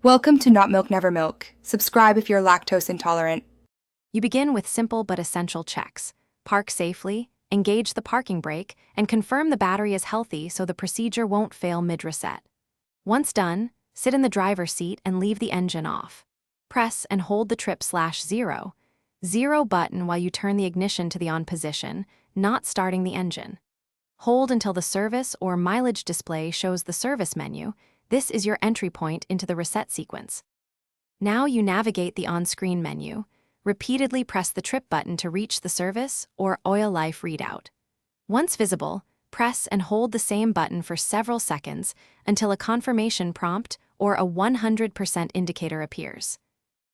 Welcome to Not Milk Never Milk. Subscribe if you're lactose intolerant. You begin with simple but essential checks. Park safely, engage the parking brake, and confirm the battery is healthy so the procedure won't fail mid-reset. Once done, sit in the driver's seat and leave the engine off. Press and hold the trip/0 button while you turn the ignition to the on position, not starting the engine. Hold until the service or mileage display shows the service menu. This is your entry point into the reset sequence. Now you navigate the on-screen menu. Repeatedly press the trip button to reach the service or oil life readout. Once visible, press and hold the same button for several seconds until a confirmation prompt or a 100% indicator appears.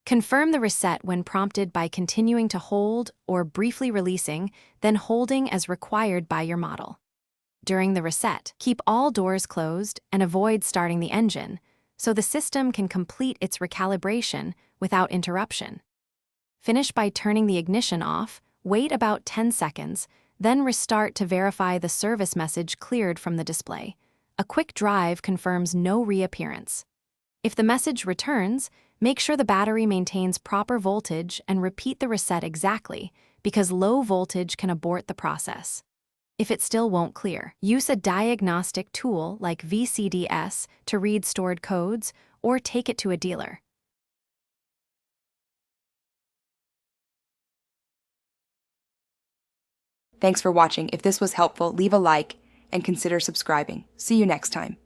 Confirm the reset when prompted by continuing to hold or briefly releasing, then holding as required by your model. During the reset, keep all doors closed and avoid starting the engine, so the system can complete its recalibration without interruption. Finish by turning the ignition off, wait about 10 seconds, then restart to verify the service message cleared from the display. A quick drive confirms no reappearance. If the message returns, make sure the battery maintains proper voltage and repeat the reset exactly, because low voltage can abort the process. If it still won't clear, use a diagnostic tool like VCDS to read stored codes or take it to a dealer. Thanks for watching. If this was helpful, leave a like and consider subscribing. See you next time.